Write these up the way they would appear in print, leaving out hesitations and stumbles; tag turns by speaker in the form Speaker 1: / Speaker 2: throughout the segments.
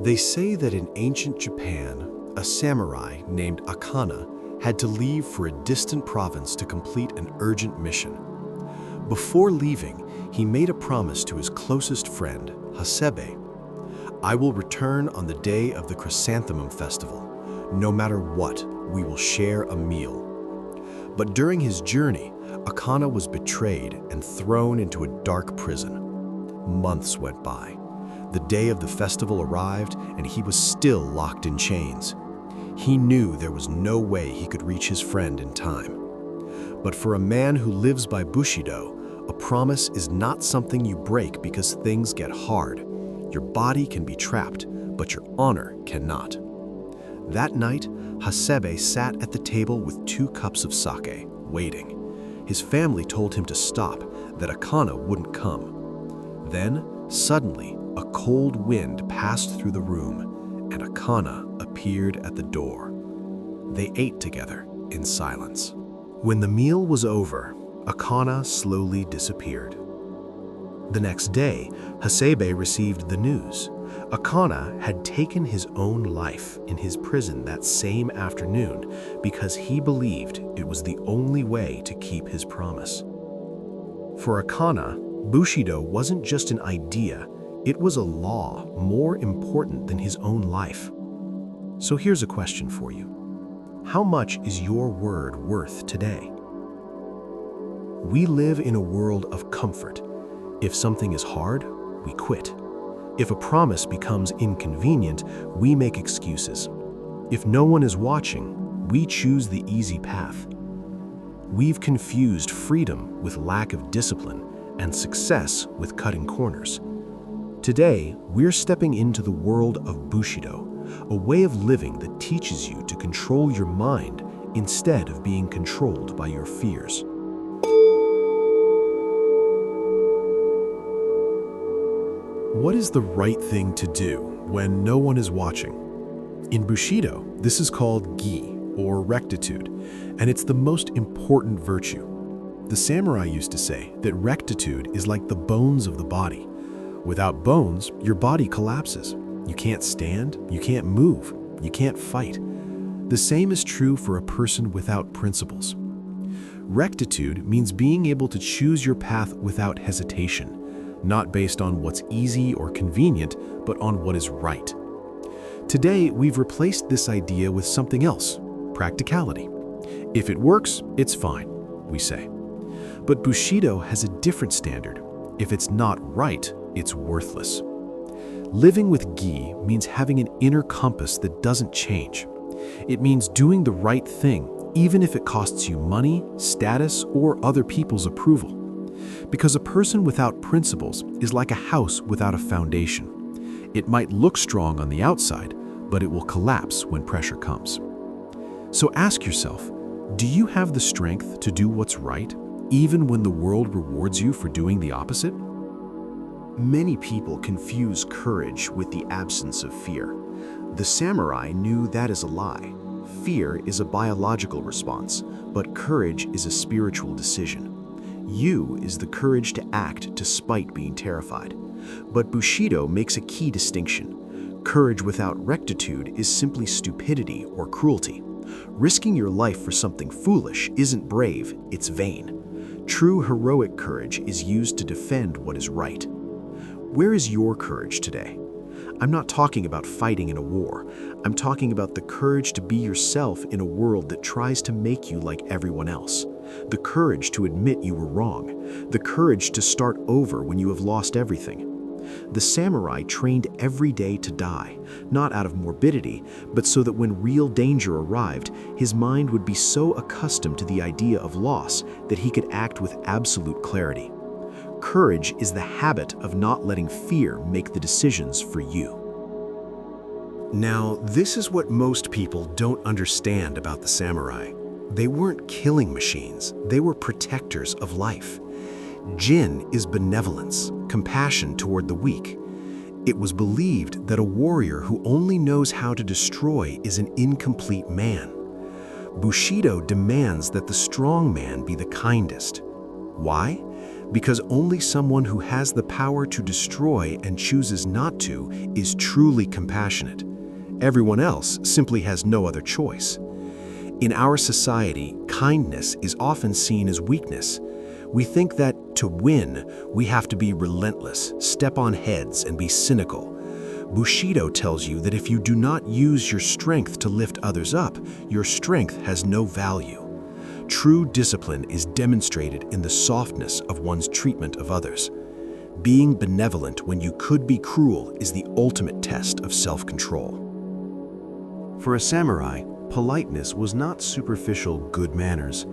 Speaker 1: They say that in ancient Japan, a samurai named Akana had to leave for a distant province to complete an urgent mission. Before leaving, he made a promise to his closest friend, Hasebe. "I will return on the day of the chrysanthemum festival. No matter what, we will share a meal." But during his journey, Akana was betrayed and thrown into a dark prison. Months went by. The day of the festival arrived, and he was still locked in chains. He knew there was no way he could reach his friend in time. But for a man who lives by Bushido, a promise is not something you break because things get hard. Your body can be trapped, but your honor cannot. That night, Hasebe sat at the table with 2 cups of sake, waiting. His family told him to stop, that Akana wouldn't come. Then, suddenly, a cold wind passed through the room, and Akana appeared at the door. They ate together in silence. When the meal was over, Akana slowly disappeared. The next day, Hasebe received the news. Akana had taken his own life in his prison that same afternoon because he believed it was the only way to keep his promise. For Akana, Bushido wasn't just an idea, it was a law more important than his own life. So here's a question for you. How much is your word worth today? We live in a world of comfort. If something is hard, we quit. If a promise becomes inconvenient, we make excuses. If no one is watching, we choose the easy path. We've confused freedom with lack of discipline and success with cutting corners. Today, we're stepping into the world of Bushido, a way of living that teaches you to control your mind instead of being controlled by your fears. What is the right thing to do when no one is watching? In Bushido, this is called gi, or rectitude, and it's the most important virtue. The samurai used to say that rectitude is like the bones of the body. Without bones, your body collapses. You can't stand, you can't move, you can't fight. The same is true for a person without principles. Rectitude means being able to choose your path without hesitation, not based on what's easy or convenient, but on what is right. Today, we've replaced this idea with something else, practicality. If it works, it's fine, we say. But Bushido has a different standard. If it's not right, it's worthless. Living with gi means having an inner compass that doesn't change. It means doing the right thing, even if it costs you money, status, or other people's approval. Because a person without principles is like a house without a foundation. It might look strong on the outside, but it will collapse when pressure comes. So ask yourself, do you have the strength to do what's right, even when the world rewards you for doing the opposite? Many people confuse courage with the absence of fear. The samurai knew that is a lie. Fear is a biological response, but courage is a spiritual decision. You is the courage to act despite being terrified. But Bushido makes a key distinction. Courage without rectitude is simply stupidity or cruelty. Risking your life for something foolish isn't brave, it's vain. True heroic courage is used to defend what is right. Where is your courage today? I'm not talking about fighting in a war. I'm talking about the courage to be yourself in a world that tries to make you like everyone else. The courage to admit you were wrong. The courage to start over when you have lost everything. The samurai trained every day to die, not out of morbidity, but so that when real danger arrived, his mind would be so accustomed to the idea of loss that he could act with absolute clarity. Courage is the habit of not letting fear make the decisions for you. Now, this is what most people don't understand about the samurai. They weren't killing machines, they were protectors of life. Jin is benevolence, compassion toward the weak. It was believed that a warrior who only knows how to destroy is an incomplete man. Bushido demands that the strong man be the kindest. Why? Because only someone who has the power to destroy and chooses not to is truly compassionate. Everyone else simply has no other choice. In our society, kindness is often seen as weakness. We think that to win, we have to be relentless, step on heads, and be cynical. Bushido tells you that if you do not use your strength to lift others up, your strength has no value. True discipline is demonstrated in the softness of one's treatment of others. Being benevolent when you could be cruel is the ultimate test of self-control. For a samurai, politeness was not superficial good manners.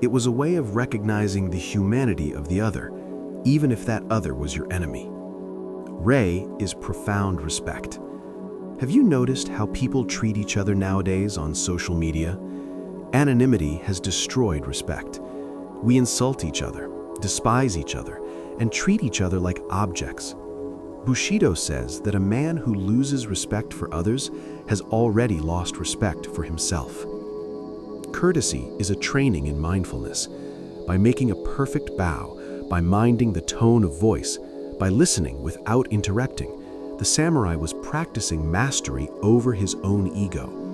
Speaker 1: It was a way of recognizing the humanity of the other, even if that other was your enemy. Rei is profound respect. Have you noticed how people treat each other nowadays on social media? Anonymity has destroyed respect. We insult each other, despise each other, and treat each other like objects. Bushido says that a man who loses respect for others has already lost respect for himself. Courtesy is a training in mindfulness. By making a perfect bow, by minding the tone of voice, by listening without interrupting, the samurai was practicing mastery over his own ego.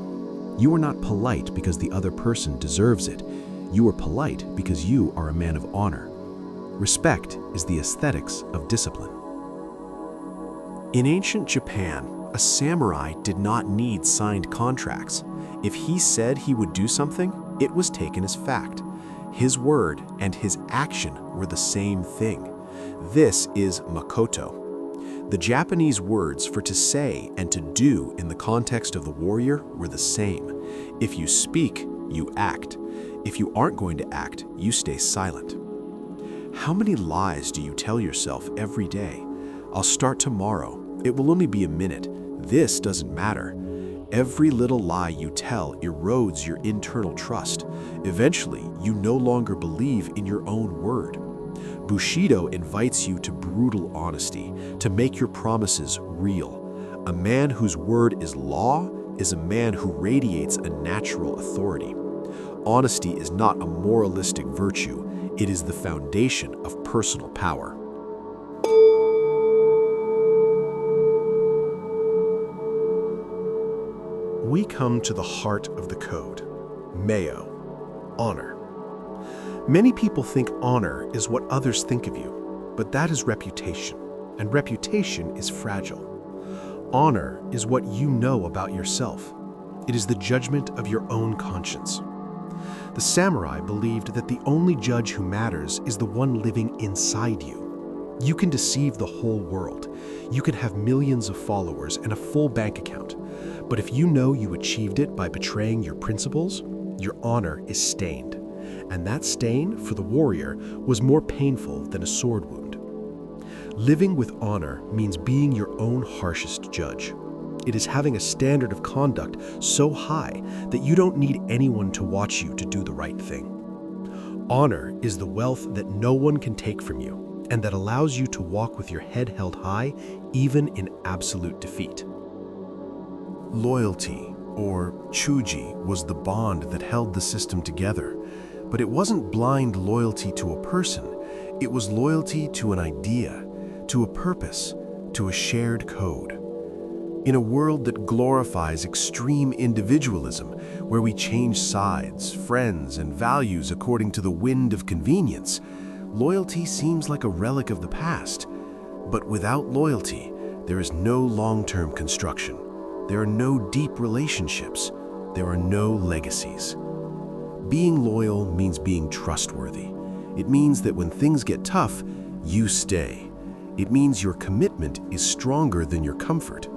Speaker 1: You are not polite because the other person deserves it. You are polite because you are a man of honor. Respect is the aesthetics of discipline. In ancient Japan, a samurai did not need signed contracts. If he said he would do something, it was taken as fact. His word and his action were the same thing. This is makoto. The Japanese words for to say and to do in the context of the warrior were the same. If you speak, you act. If you aren't going to act, you stay silent. How many lies do you tell yourself every day? I'll start tomorrow. It will only be a minute. This doesn't matter. Every little lie you tell erodes your internal trust. Eventually, you no longer believe in your own word. Bushido invites you to brutal honesty, to make your promises real. A man whose word is law is a man who radiates a natural authority. Honesty is not a moralistic virtue. It is the foundation of personal power. We come to the heart of the code, Mayo, honor. Many people think honor is what others think of you, but that is reputation, and reputation is fragile. Honor is what you know about yourself. It is the judgment of your own conscience. The samurai believed that the only judge who matters is the one living inside you. You can deceive the whole world. You can have millions of followers and a full bank account. But if you know you achieved it by betraying your principles, your honor is stained. And that stain, for the warrior, was more painful than a sword wound. Living with honor means being your own harshest judge. It is having a standard of conduct so high that you don't need anyone to watch you to do the right thing. Honor is the wealth that no one can take from you, and that allows you to walk with your head held high, even in absolute defeat. Loyalty, or chuji, was the bond that held the system together. But it wasn't blind loyalty to a person. It was loyalty to an idea, to a purpose, to a shared code. In a world that glorifies extreme individualism, where we change sides, friends, and values according to the wind of convenience, loyalty seems like a relic of the past. But without loyalty, there is no long-term construction. There are no deep relationships. There are no legacies. Being loyal means being trustworthy. It means that when things get tough, you stay. It means your commitment is stronger than your comfort.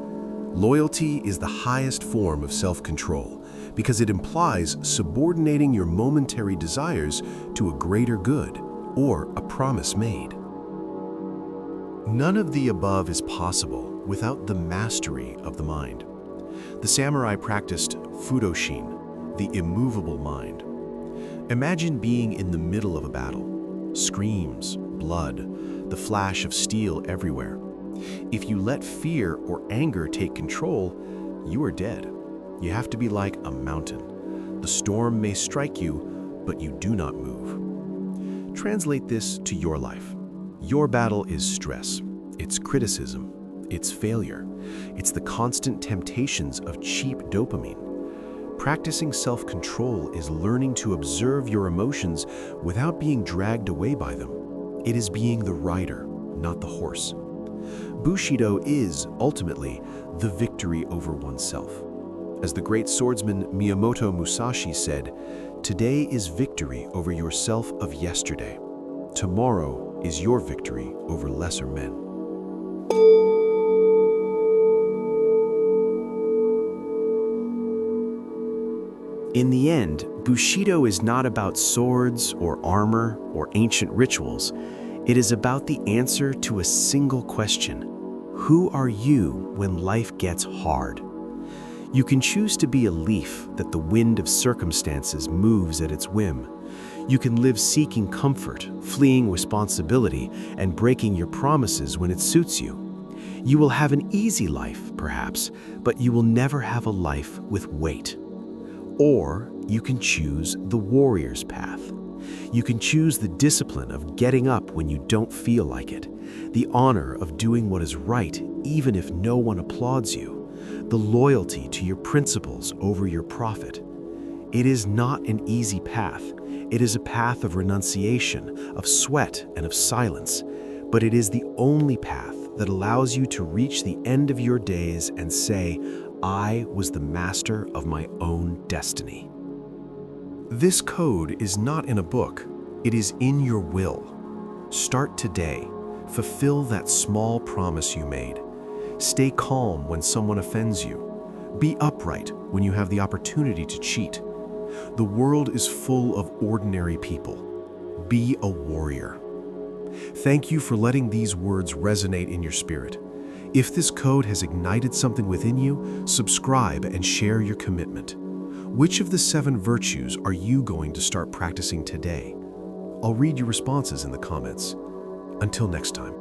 Speaker 1: Loyalty is the highest form of self-control because it implies subordinating your momentary desires to a greater good or a promise made. None of the above is possible without the mastery of the mind. The samurai practiced fudoshin, the immovable mind. Imagine being in the middle of a battle. Screams, blood, the flash of steel everywhere. If you let fear or anger take control, you are dead. You have to be like a mountain. The storm may strike you, but you do not move. Translate this to your life. Your battle is stress, it's criticism, it's failure, it's the constant temptations of cheap dopamine. Practicing self-control is learning to observe your emotions without being dragged away by them. It is being the rider, not the horse. Bushido is, ultimately, the victory over oneself. As the great swordsman Miyamoto Musashi said, "Today is victory over yourself of yesterday. Tomorrow is your victory over lesser men."
Speaker 2: In the end, Bushido is not about swords or armor or ancient rituals. It is about the answer to a single question. Who are you when life gets hard? You can choose to be a leaf that the wind of circumstances moves at its whim. You can live seeking comfort, fleeing responsibility, and breaking your promises when it suits you. You will have an easy life, perhaps, but you will never have a life with weight. Or you can choose the warrior's path. You can choose the discipline of getting up when you don't feel like it, the honor of doing what is right even if no one applauds you, the loyalty to your principles over your profit. It is not an easy path. It is a path of renunciation, of sweat, and of silence, but it is the only path that allows you to reach the end of your days and say, "I was the master of my own destiny." This code is not in a book. It is in your will. Start today. Fulfill that small promise you made. Stay calm when someone offends you. Be upright when you have the opportunity to cheat. The world is full of ordinary people. Be a warrior. Thank you for letting these words resonate in your spirit. If this code has ignited something within you, subscribe and share your commitment. Which of the 7 virtues are you going to start practicing today? I'll read your responses in the comments. Until next time.